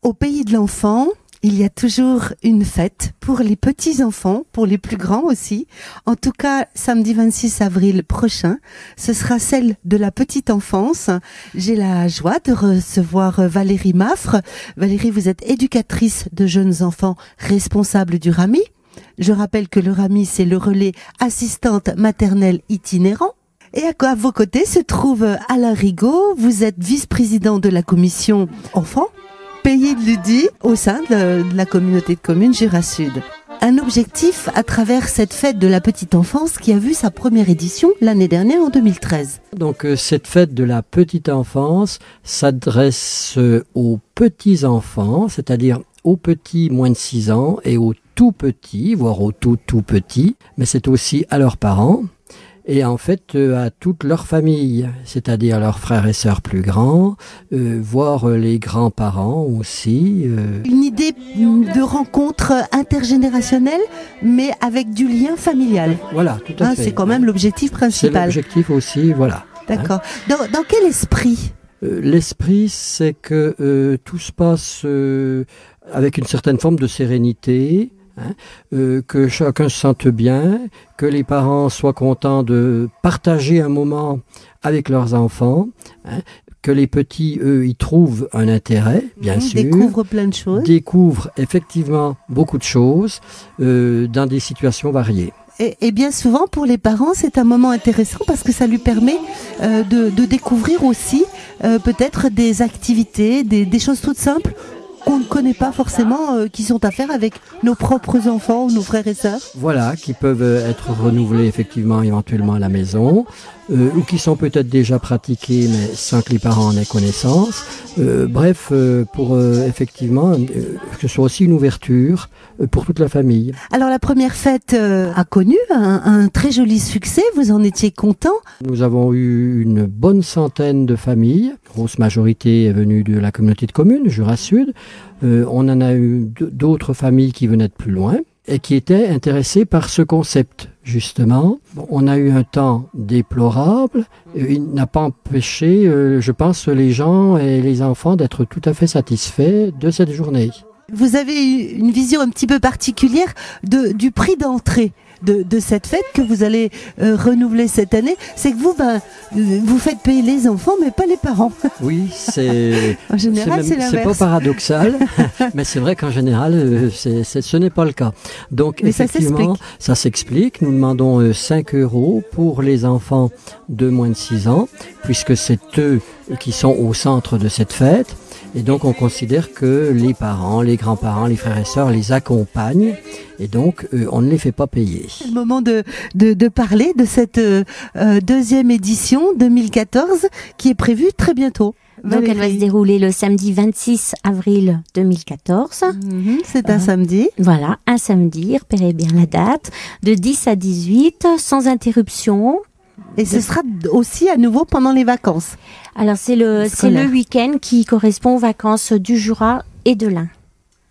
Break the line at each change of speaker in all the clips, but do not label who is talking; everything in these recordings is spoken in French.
Au pays de l'enfant, il y a toujours une fête pour les petits-enfants, pour les plus grands aussi. En tout cas, samedi 26 avril prochain, ce sera celle de la petite enfance. J'ai la joie de recevoir Valérie Maffre. Valérie, vous êtes éducatrice de jeunes enfants responsable du RAMI. Je rappelle que le RAMI, c'est le relais assistante maternelle itinérant. Et à vos côtés se trouve Alain Rigaud. Vous êtes vice-président de la commission enfants, pays de l'UDI au sein de la communauté de communes Jura Sud. Un objectif à travers cette fête de la petite enfance qui a vu sa première édition l'année dernière en 2013.
Donc cette fête de la petite enfance s'adresse aux petits enfants, c'est-à-dire aux petits moins de 6 ans et aux tout petits, voire aux tout petits, mais c'est aussi à leurs parents. Et en fait à toute leur famille, c'est-à-dire leurs frères et sœurs plus grands, voire les grands-parents aussi.
Une idée de rencontre intergénérationnelle, mais avec du lien familial.
Voilà, tout à fait.
C'est quand même l'objectif principal.
C'est l'objectif aussi, voilà.
D'accord. Dans quel esprit ?
L'esprit, c'est que tout se passe avec une certaine forme de sérénité. Que chacun se sente bien, que les parents soient contents de partager un moment avec leurs enfants, que les petits, eux, y trouvent un intérêt, bien sûr.
Découvrent plein de choses.
Découvrent effectivement beaucoup de choses dans des situations variées.
Et bien souvent, pour les parents, c'est un moment intéressant parce que ça lui permet de découvrir aussi peut-être des activités, des choses toutes simples qu'on ne connaît pas forcément, qui sont à faire avec nos propres enfants ou nos frères et sœurs.
Voilà, qui peuvent être renouvelés effectivement éventuellement à la maison, ou qui sont peut-être déjà pratiqués mais sans que les parents en aient connaissance. Bref, pour effectivement que ce soit aussi une ouverture pour toute la famille.
Alors la première fête a connu un très joli succès, vous en étiez content?
Nous avons eu une bonne centaine de familles, grosse majorité est venue de la communauté de communes, Jura Sud. On en a eu d'autres familles qui venaient de plus loin et qui étaient intéressées par ce concept, justement. On a eu un temps déplorable. Il n'a pas empêché, je pense, les gens et les enfants d'être tout à fait satisfaits de cette journée.
Vous avez eu une vision un petit peu particulière du prix d'entrée de cette fête que vous allez renouveler cette année. C'est que vous faites payer les enfants, mais pas les parents.
Oui, c'est
en général, c'est l'inverse.
C'est pas paradoxal, mais c'est vrai qu'en général, ce n'est pas le cas. Donc, mais effectivement, ça s'explique. Nous demandons 5 € pour les enfants de moins de 6 ans, puisque c'est eux qui sont au centre de cette fête. Et donc, on considère que les parents, les grands-parents, les frères et sœurs les accompagnent. Et donc, on ne les fait pas payer.
C'est le moment de parler de cette deuxième édition 2014 qui est prévue très bientôt.
Donc, elle va se dérouler le samedi 26 avril 2014.
C'est un samedi.
Voilà, un samedi, repérez bien la date, de 10 à 18, sans interruption.
Et ce sera aussi à nouveau pendant les vacances.
Alors c'est le week-end qui correspond aux vacances du Jura et de l'Ain.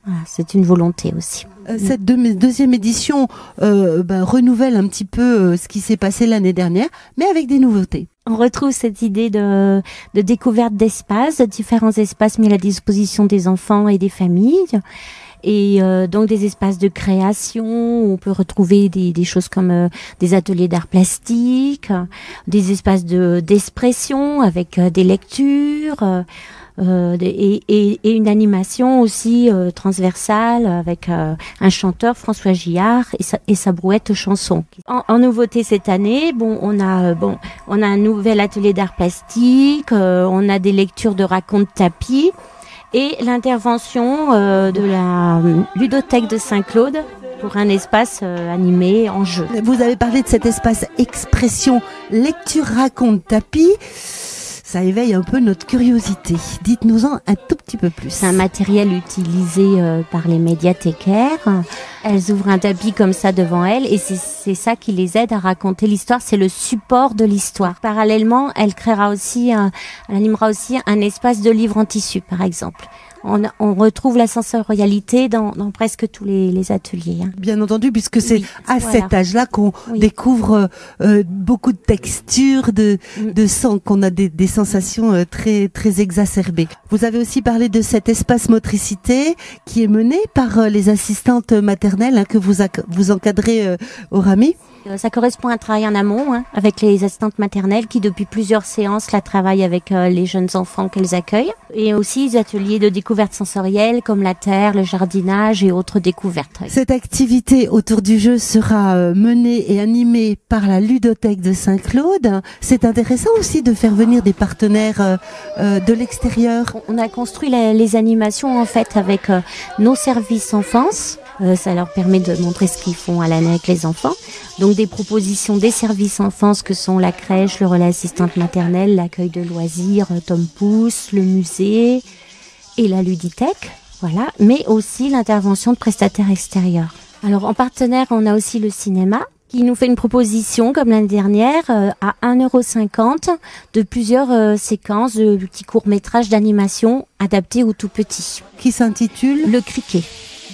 Voilà, c'est une volonté aussi.
Cette deuxième édition renouvelle un petit peu ce qui s'est passé l'année dernière, mais avec des nouveautés.
On retrouve cette idée de découverte d'espaces, de différents espaces mis à la disposition des enfants et des familles. Et donc des espaces de création où on peut retrouver des choses comme des ateliers d'art plastique, des espaces d'expression avec des lectures et une animation aussi transversale avec un chanteur, François Gillard, et sa brouette chanson. En nouveauté cette année, on a un nouvel atelier d'art plastique, on a des lectures de racontes tapis. Et l'intervention de la ludothèque de Saint-Claude pour un espace animé en jeu.
Vous avez parlé de cet espace expression, lecture, raconte, tapis. Ça éveille un peu notre curiosité. Dites-nous-en un tout petit peu plus.
C'est un matériel utilisé par les médiathécaires. Elles ouvrent un tapis comme ça devant elles et c'est ça qui les aide à raconter l'histoire. C'est le support de l'histoire. Parallèlement, elle animera aussi un espace de livres en tissu, par exemple. on retrouve la sensorialité dans presque tous les ateliers. Hein.
Bien entendu, puisque c'est à
voilà.
cet âge-là qu'on découvre beaucoup de textures, de sons, qu'on a des sensations très très exacerbées. Vous avez aussi parlé de cet espace motricité qui est mené par les assistantes maternelles que vous encadrez au RAMI.
Ça correspond à un travail en amont avec les assistantes maternelles qui depuis plusieurs séances la travaillent avec les jeunes enfants qu'elles accueillent. Et aussi des ateliers de découverte sensorielle comme la terre, le jardinage et autres découvertes.
Cette activité autour du jeu sera menée et animée par la ludothèque de Saint-Claude. C'est intéressant aussi de faire venir des partenaires de l'extérieur.
On a construit les animations en fait avec nos services enfance. Ça leur permet de montrer ce qu'ils font à l'année avec les enfants. Donc des propositions des services enfance que sont la crèche, le relais assistante maternelle, l'accueil de loisirs, Tom Pouce, le musée et la ludithèque. Voilà, mais aussi l'intervention de prestataires extérieurs. Alors en partenaire, on a aussi le cinéma qui nous fait une proposition comme l'année dernière à 1,50 € de plusieurs séquences de petits courts-métrages d'animation adaptés aux tout petits.
Qui s'intitule
Le Criquet.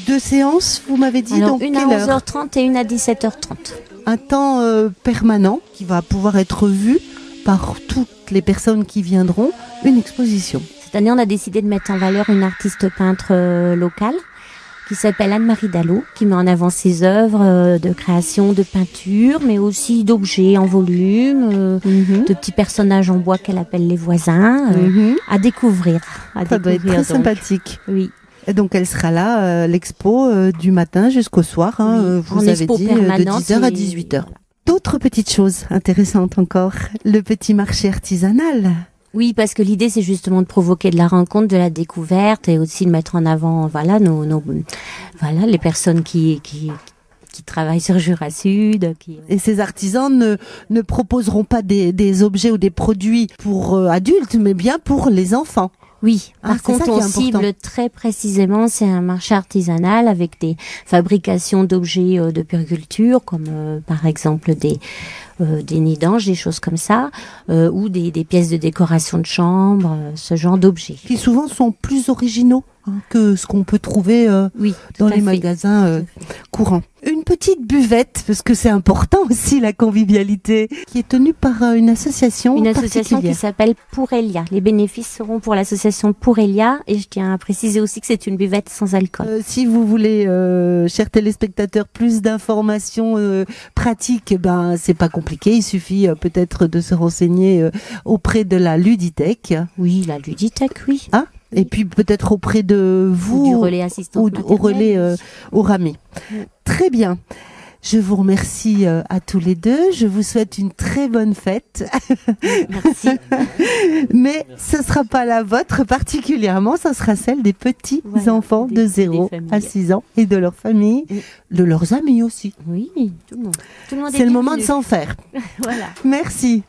2 séances, vous m'avez dit,
alors,
donc
une à 11h30 et une à 17h30.
Un temps permanent qui va pouvoir être vu par toutes les personnes qui viendront, une exposition.
Cette année, on a décidé de mettre en valeur une artiste peintre locale qui s'appelle Anne-Marie Dallot, qui met en avant ses œuvres de création, de peinture, mais aussi d'objets en volume, de petits personnages en bois qu'elle appelle les voisins, à découvrir.
Ça doit être très sympathique.
Oui.
Et donc elle sera là, l'expo du matin jusqu'au soir, vous avez dit, de 10h à 18h. Voilà. D'autres petites choses intéressantes encore, le petit marché artisanal.
Oui, parce que l'idée c'est justement de provoquer de la rencontre, de la découverte et aussi de mettre en avant voilà les personnes qui travaillent sur Jura Sud.
Et ces artisans ne proposeront pas des objets ou des produits pour adultes, mais bien pour les enfants.
Oui, par contre, on cible très précisément, c'est un marché artisanal avec des fabrications d'objets de puriculture, comme par exemple des nids d'anges, des choses comme ça, ou des pièces de décoration de chambre, ce genre d'objets.
Qui souvent sont plus originaux que ce qu'on peut trouver dans les magasins courants. Une petite buvette, parce que c'est important aussi la convivialité, qui est tenue par une association
qui s'appelle Pourelia. Les bénéfices seront pour l'association Pourelia et je tiens à préciser aussi que c'est une buvette sans alcool.
Si vous voulez, chers téléspectateurs, plus d'informations pratiques, c'est pas compliqué, il suffit peut-être de se renseigner auprès de la ludithèque.
Oui, la ludithèque, oui.
Ah, et puis peut-être auprès de vous
ou du relais assistant
ou au relais au RAMI. Très bien. Je vous remercie à tous les deux. Je vous souhaite une très bonne fête.
Merci.
Mais ce sera pas la vôtre particulièrement, ce sera celle des petits enfants de 0 à 6 ans et de leur famille, de leurs amis aussi.
Oui, tout le monde.
C'est le moment de s'en faire.
Voilà.
Merci.